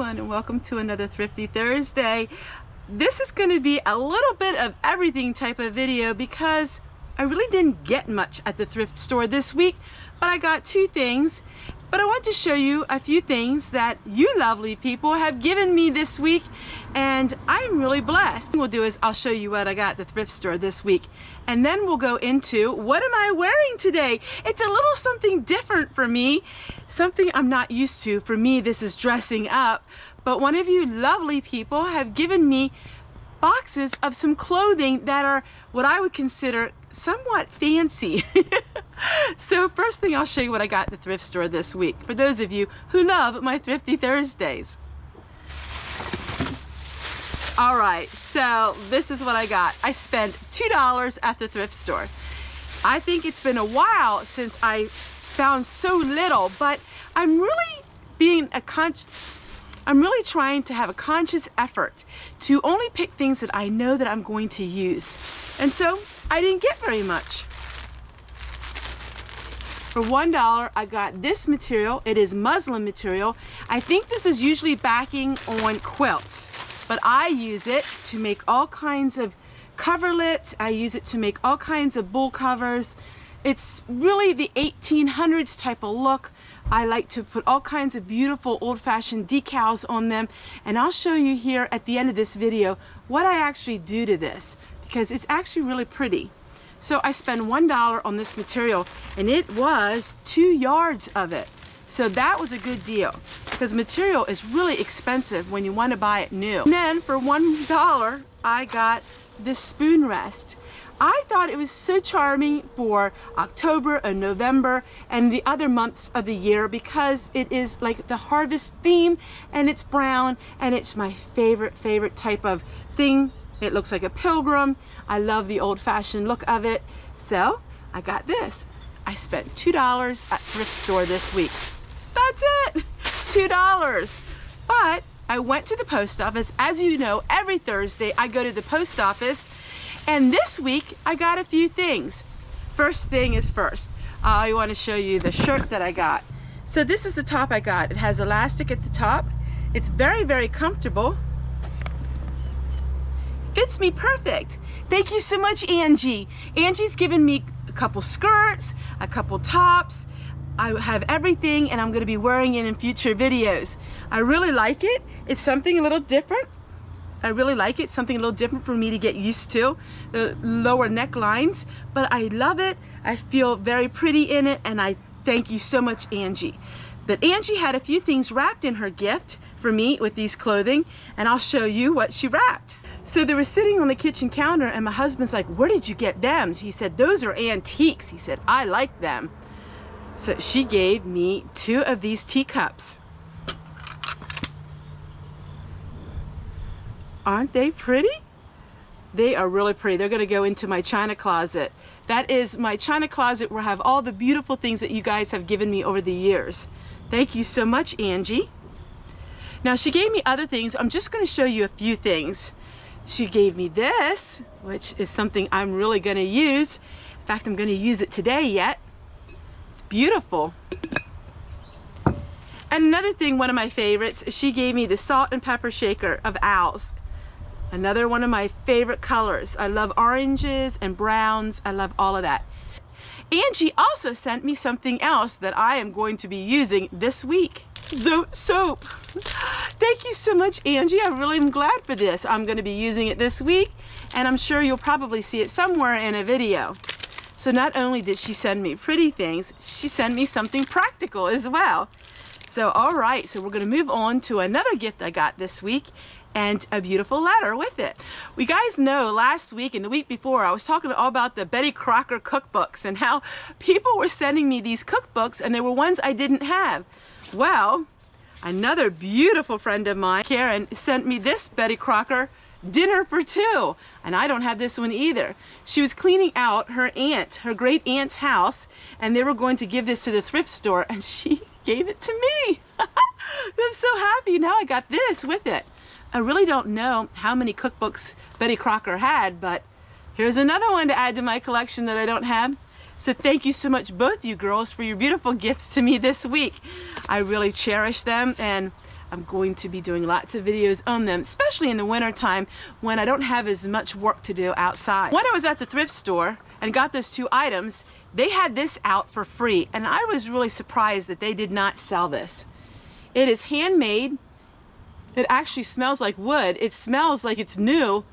And welcome to another Thrifty Thursday. This is going to be a little bit of everything type of video because I really didn't get much at the thrift store this week, but I got two things. But I want to show you a few things that you lovely people have given me this week, and I'm really blessed. What we'll do is I'll show you what I got at the thrift store this week, and then we'll go into what am I wearing today. It's a little something different for me, something I'm not used to. For me, this is dressing up, but one of you lovely people have given me boxes of some clothing that are what I would consider somewhat fancy. So first thing, I'll show you what I got at the thrift store this week, for those of you who love my Thrifty Thursdays. All right, so this is what I got. I spent $2 at the thrift store. I think it's been a while since I found so little, but I'm really trying to have a conscious effort to only pick things that I know that I'm going to use. And so I didn't get very much. For $1, I got this material. It is muslin material. I think this is usually backing on quilts, but I use it to make all kinds of coverlets. I use it to make all kinds of bull covers. It's really the 1800s type of look. I like to put all kinds of beautiful old-fashioned decals on them, and I'll show you here at the end of this video what I actually do to this, because it's actually really pretty. So I spent $1 on this material, and it was 2 yards of it. So that was a good deal, because material is really expensive when you want to buy it new. And then for $1, I got this spoon rest. I thought it was so charming for October and November and the other months of the year, because it is like the harvest theme, and it's brown, and it's my favorite type of thing. It looks like a pilgrim. I love the old-fashioned look of it. So I got this. I spent $2 at thrift store this week. That's it, $2. But I went to the post office. As you know, every Thursday I go to the post office, and this week I got a few things. First thing is first. I want to show you the shirt that I got. So this is the top I got. It has elastic at the top. It's very comfortable. Fits me perfect. Thank you so much, Angie. Angie's given me a couple skirts, a couple tops. I have everything, and I'm going to be wearing it in future videos. I really like it. It's something a little different. I really like it. Something a little different for me to get used to, the lower necklines, but I love it. I feel very pretty in it, and I thank you so much, Angie. But Angie had a few things wrapped in her gift for me with these clothing, and I'll show you what she wrapped. So they were sitting on the kitchen counter, and my husband's like, "Where did you get them?" He said, "Those are antiques." He said, "I like them." So she gave me 2 of these teacups. Aren't they pretty? They are really pretty. They're going to go into my china closet. That is my china closet where I have all the beautiful things that you guys have given me over the years. Thank you so much, Angie. Now, she gave me other things. I'm just going to show you a few things. She gave me this, which is something I'm really going to use. In fact, I'm going to use it today yet. It's beautiful. And another thing, one of my favorites, she gave me the salt and pepper shaker of Owls. Another one of my favorite colors. I love oranges and browns. I love all of that. Angie also sent me something else that I am going to be using this week. Zote soap. Thank you so much, Angie. I really am glad for this. I'm going to be using it this week, and I'm sure you'll probably see it somewhere in a video. So not only did she send me pretty things, she sent me something practical as well. So all right, so we're going to move on to another gift I got this week, and a beautiful letter with it. We guys know last week and the week before I was talking all about the Betty Crocker cookbooks and how people were sending me these cookbooks, and they were ones I didn't have. Well, another beautiful friend of mine, Karen, sent me this Betty Crocker dinner for 2, and I don't have this one either. She was cleaning out her great aunt's house, and they were going to give this to the thrift store, and she gave it to me. I'm so happy. Now I got this with it. I really don't know how many cookbooks Betty Crocker had, but here's another one to add to my collection that I don't have. So thank you so much, both you girls, for your beautiful gifts to me this week. I really cherish them, and I'm going to be doing lots of videos on them, especially in the winter time when I don't have as much work to do outside. When I was at the thrift store and got those 2 items, they had this out for free, and I was really surprised that they did not sell this. It is handmade. It actually smells like wood. It smells like it's new.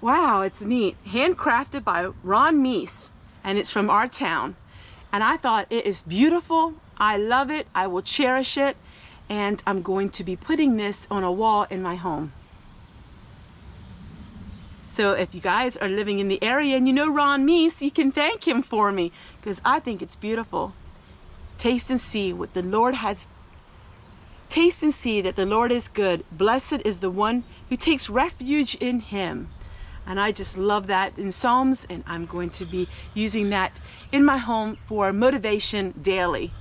Wow, it's neat. Handcrafted by Ron Meese, and it's from our town. And I thought it is beautiful. I love it. I will cherish it. And I'm going to be putting this on a wall in my home. So if you guys are living in the area and you know Ron Meese, you can thank him for me, because I think it's beautiful. Taste and see what the Lord has. Taste and see that the Lord is good. Blessed is the one who takes refuge in him. And I just love that in Psalms, and I'm going to be using that in my home for motivation daily.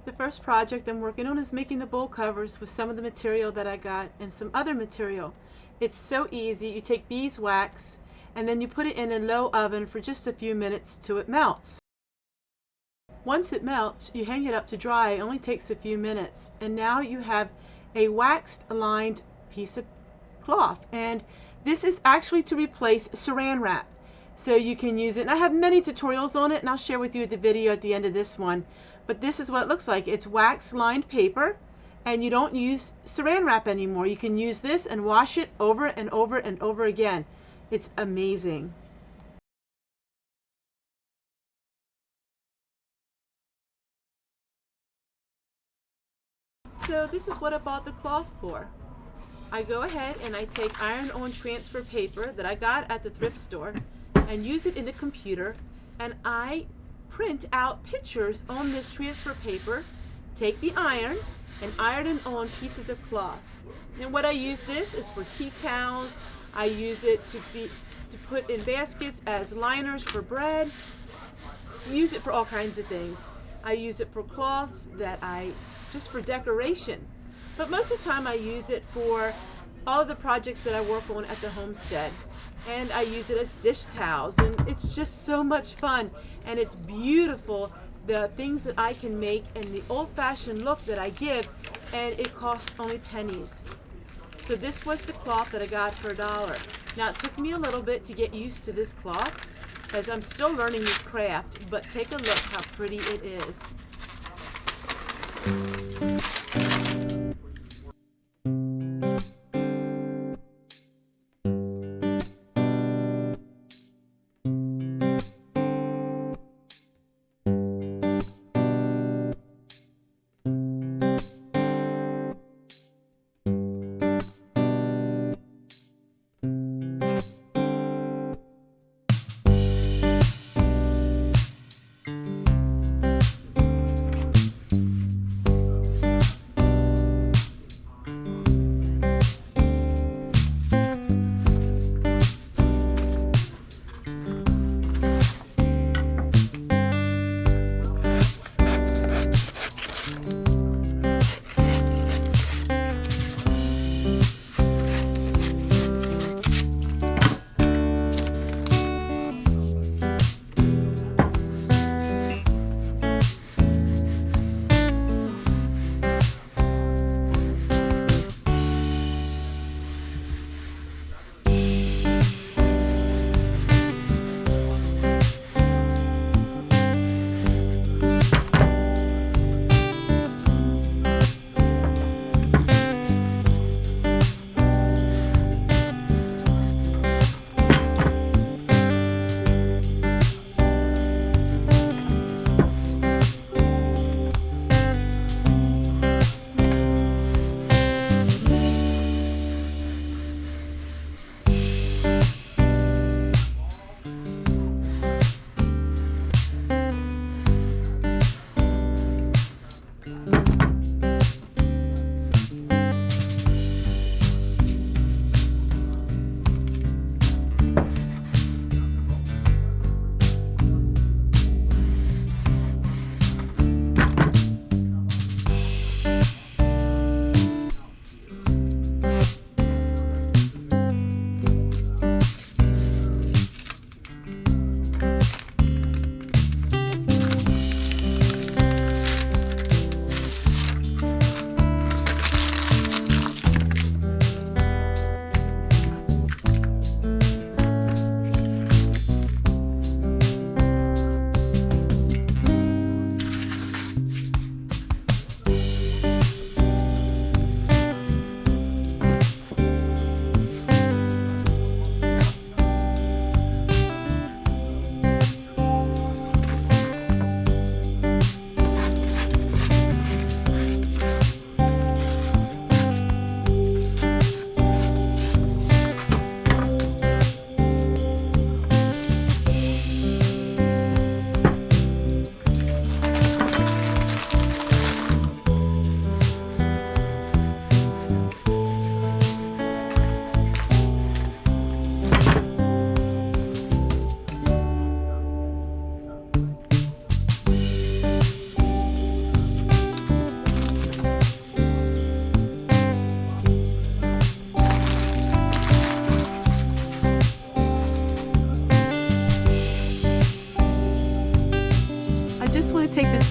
The first project I'm working on is making the bowl covers with some of the material that I got and some other material. It's so easy. You take beeswax and then you put it in a low oven for just a few minutes till it melts. Once it melts, you hang it up to dry. It only takes a few minutes, and now you have a waxed lined piece of cloth, and this is actually to replace saran wrap, so you can use it. And I have many tutorials on it, and I'll share with you the video at the end of this one. But this is what it looks like. It's wax lined paper, and you don't use saran wrap anymore. You can use this and wash it over and over and over again. It's amazing. So this is what I bought the cloth for. I go ahead and I take iron-on transfer paper that I got at the thrift store and use it in the computer, and I print out pictures on this transfer paper, take the iron and iron it on pieces of cloth. And what I use this is for tea towels. I use it to put in baskets as liners for bread. I use it for all kinds of things. I use it for cloths that just for decoration. But most of the time I use it for all of the projects that I work on at the homestead. And I use it as dish towels, and it's just so much fun, and it's beautiful, the things that I can make and the old-fashioned look that I give, and it costs only pennies. So this was the cloth that I got for $1. Now it took me a little bit to get used to this cloth, as I'm still learning this craft, but take a look how pretty it is.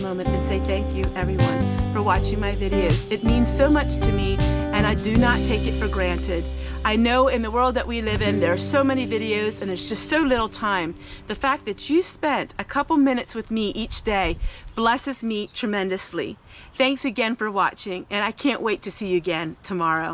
moment and say thank you, everyone, for watching my videos. It means so much to me, and I do not take it for granted. I know in the world that we live in, there are so many videos and there's just so little time. The fact that you spent a couple minutes with me each day blesses me tremendously. Thanks again for watching, and I can't wait to see you again tomorrow.